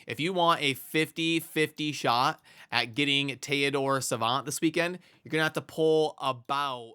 if you want a 50-50 shot at getting Teodor Savant this weekend, you're going to have to pull about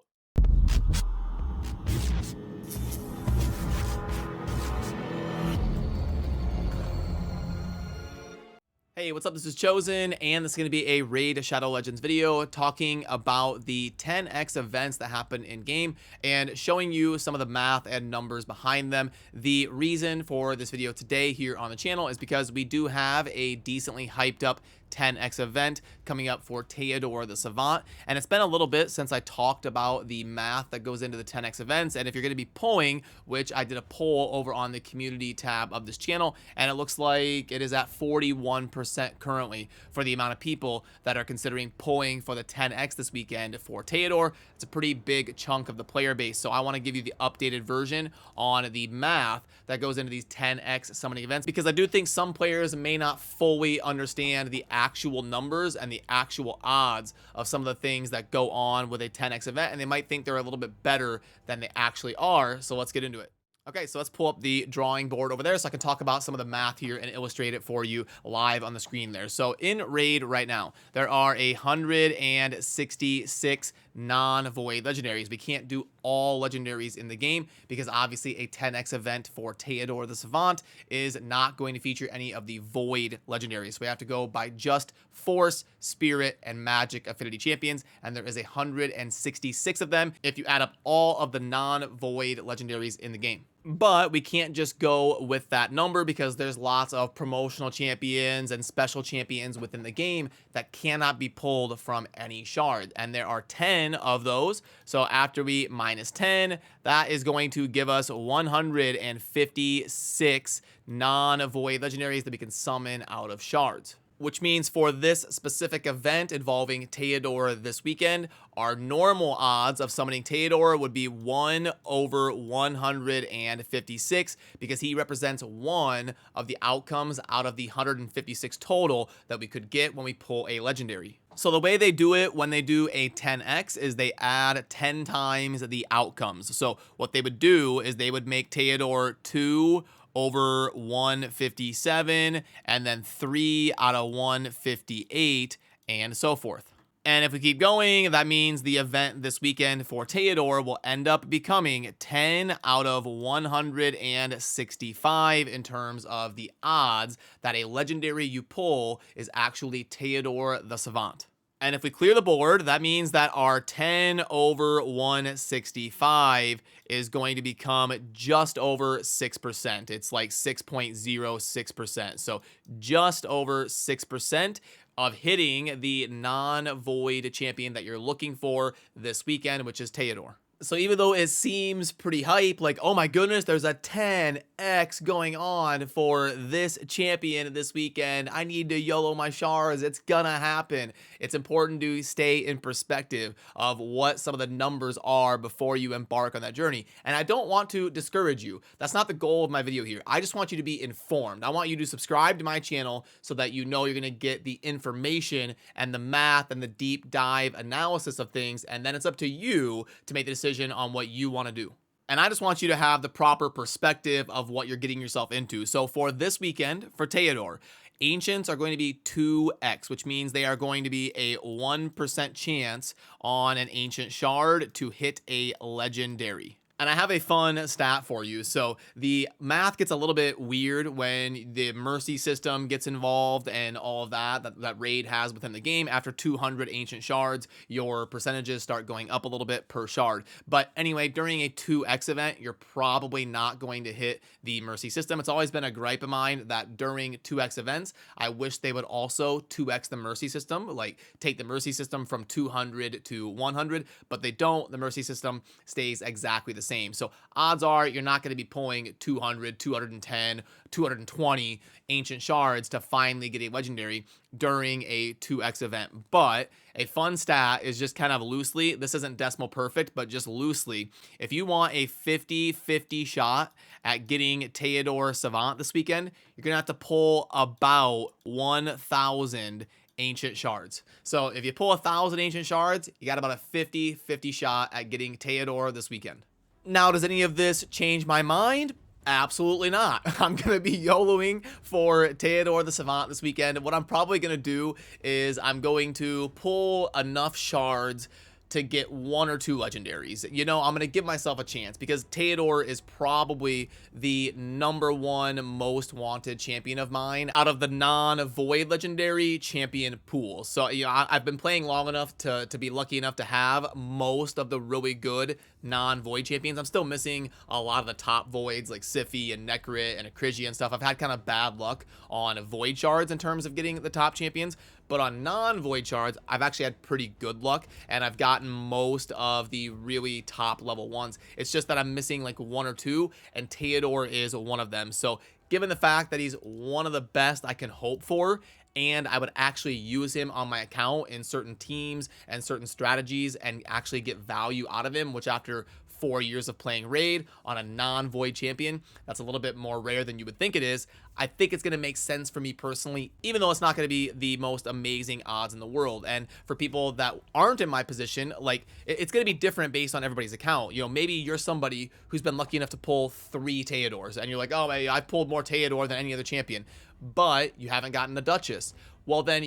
Hey, what's up? This is Chosen, and this is going to be a Raid Shadow Legends video talking about the 10x events that happen in game and showing you some of the math and numbers behind them. The reason for this video today here on the channel is because we do have a decently hyped up 10x event coming up for Teodor the Savant, and it's been a little bit since I talked about the math that goes into the 10x events. And if you're going to be pulling, which I did a poll over on the community tab of this channel, and it looks like it is at 41% currently for the amount of people that are considering pulling for the 10x this weekend for Teodor. It's a pretty big chunk of the player base, so I want to give you the updated version on the math that goes into these 10x summoning events, because I do think some players may not fully understand the actual numbers and the actual odds of some of the things that go on with a 10x event, and they might think they're a little bit better than they actually are. So let's get into it. Okay, so let's pull up the drawing board over there so I can talk about some of the math here and illustrate it for you live on the screen there. So in Raid right now, there are 166 non-void legendaries. We can't do all legendaries in the game because obviously a 10x event for Teodor the Savant is not going to feature any of the void legendaries. So we have to go by just Force, Spirit, and Magic affinity champions, and there is 166 of them if you add up all of the non-void legendaries in the game. But we can't just go with that number because there's lots of promotional champions and special champions within the game that cannot be pulled from any shard. And there are 10 of those. So after we minus 10, that is going to give us 156 non-void legendaries that we can summon out of shards. Which means for this specific event involving Teodor this weekend, our normal odds of summoning Teodor would be 1 over 156 because he represents one of the outcomes out of the 156 total that we could get when we pull a legendary. So the way they do it when they do a 10x is they add 10 times the outcomes. So what they would do is they would make Teodor 2 over 157, and then 3 out of 158, and so forth. And if we keep going, that means the event this weekend for Teodor will end up becoming 10 out of 165 in terms of the odds that a legendary you pull is actually Teodor the Savant. And if we clear the board, that means that our 10 over 165 is going to become just over 6%. It's like 6.06%. So just over 6% of hitting the non-void champion that you're looking for this weekend, which is Teodor. So even though it seems pretty hype, like, oh my goodness, there's a 10x going on for this champion this weekend, I need to YOLO my shards, it's gonna happen. It's important to stay in perspective of what some of the numbers are before you embark on that journey. And I don't want to discourage you. That's not the goal of my video here. I just want you to be informed. I want you to subscribe to my channel so that you know you're gonna get the information and the math and the deep dive analysis of things, and then it's up to you to make the decision on what you want to do. And I just want you to have the proper perspective of what you're getting yourself into. So for this weekend, for Teodor, Ancients are going to be 2x, which means they are going to be a 1% chance on an Ancient Shard to hit a legendary. And I have a fun stat for you. So the math gets a little bit weird when the mercy system gets involved and all of that Raid has within the game. After 200 ancient shards, your percentages start going up a little bit per shard. But anyway, during a 2x event, you're probably not going to hit the mercy system. It's always been a gripe of mine that during 2x events, I wish they would also 2x the mercy system, like take the mercy system from 200 to 100, but they don't. The mercy system stays exactly the same. So odds are you're not going to be pulling 200, 210, 220 ancient shards to finally get a legendary during a 2x event. But a fun stat is just kind of loosely, this isn't decimal perfect, but just loosely, if you want a 50-50 shot at getting Teodor Savant this weekend, you're going to have to pull about 1,000 ancient shards. So if you pull 1,000 ancient shards, you got about a 50-50 shot at getting Teodor this weekend. Now, does any of this change my mind? Absolutely not. I'm going to be YOLOing for Teodor the Savant this weekend. What I'm probably going to do is I'm going to pull enough shards to get 1 or 2 legendaries. You know, I'm going to give myself a chance because Teodor is probably the #1 most wanted champion of mine out of the non-void legendary champion pool. So, you know, I've been playing long enough to be lucky enough to have most of the really good non-void champions. I'm still missing a lot of the top voids like Siphi and Necrit and Akrisia and stuff. I've had kind of bad luck on void shards in terms of getting the top champions, but on non-void shards, I've actually had pretty good luck, and I've gotten most of the really top level ones. It's just that I'm missing like 1 or 2, and Teodor is one of them. So given the fact that he's one of the best I can hope for, and I would actually use him on my account in certain teams and certain strategies and actually get value out of him, which after 4 years of playing Raid on a non-void champion, that's a little bit more rare than you would think it is. I think it's going to make sense for me personally, even though it's not going to be the most amazing odds in the world. And for people that aren't in my position, like, it's going to be different based on everybody's account. You know, maybe you're somebody who's been lucky enough to pull 3 Teodors, and you're like, oh, I pulled more Teodor than any other champion, but you haven't gotten the Duchess. Well, then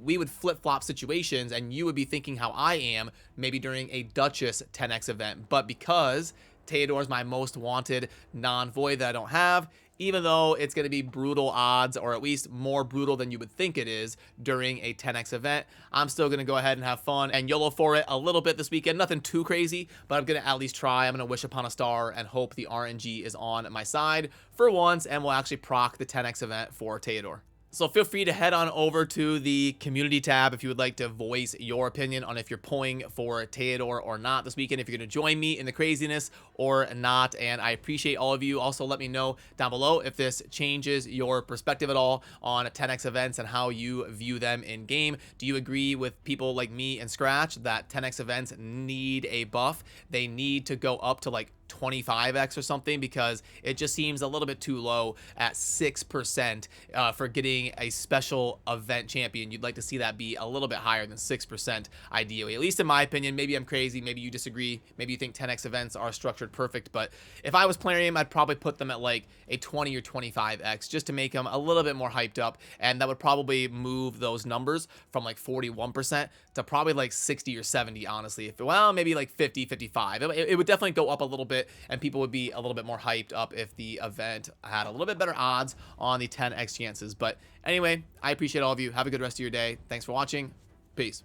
we would flip-flop situations, and you would be thinking how I am maybe during a Duchess 10x event. But because Teodor is my most wanted non-void that I don't have, even though it's going to be brutal odds, or at least more brutal than you would think it is during a 10x event, I'm still going to go ahead and have fun and YOLO for it a little bit this weekend. Nothing too crazy, but I'm going to at least try. I'm going to wish upon a star and hope the RNG is on my side for once, and we'll actually proc the 10x event for Teodor. So feel free to head on over to the community tab if you would like to voice your opinion on if you're pulling for Teodor or not this weekend, if you're going to join me in the craziness or not. And I appreciate all of you. Also, let me know down below if this changes your perspective at all on 10x events and how you view them in game. Do you agree with people like me and Scratch that 10x events need a buff? They need to go up to like 25x or something, because it just seems a little bit too low at 6% for getting a special event champion. You'd like to see that be a little bit higher than 6% ideally, at least in my opinion. Maybe I'm crazy, maybe you disagree, maybe you think 10x events are structured perfect, but if I was playing them, I'd probably put them at like a 20 or 25x just to make them a little bit more hyped up, and that would probably move those numbers from like 41% to probably like 60 or 70, honestly. If, well, maybe like 50, 55. It would definitely go up a little bit, and people would be a little bit more hyped up if the event had a little bit better odds on the 10x chances. But anyway, I appreciate all of you. Have a good rest of your day. Thanks for watching. Peace.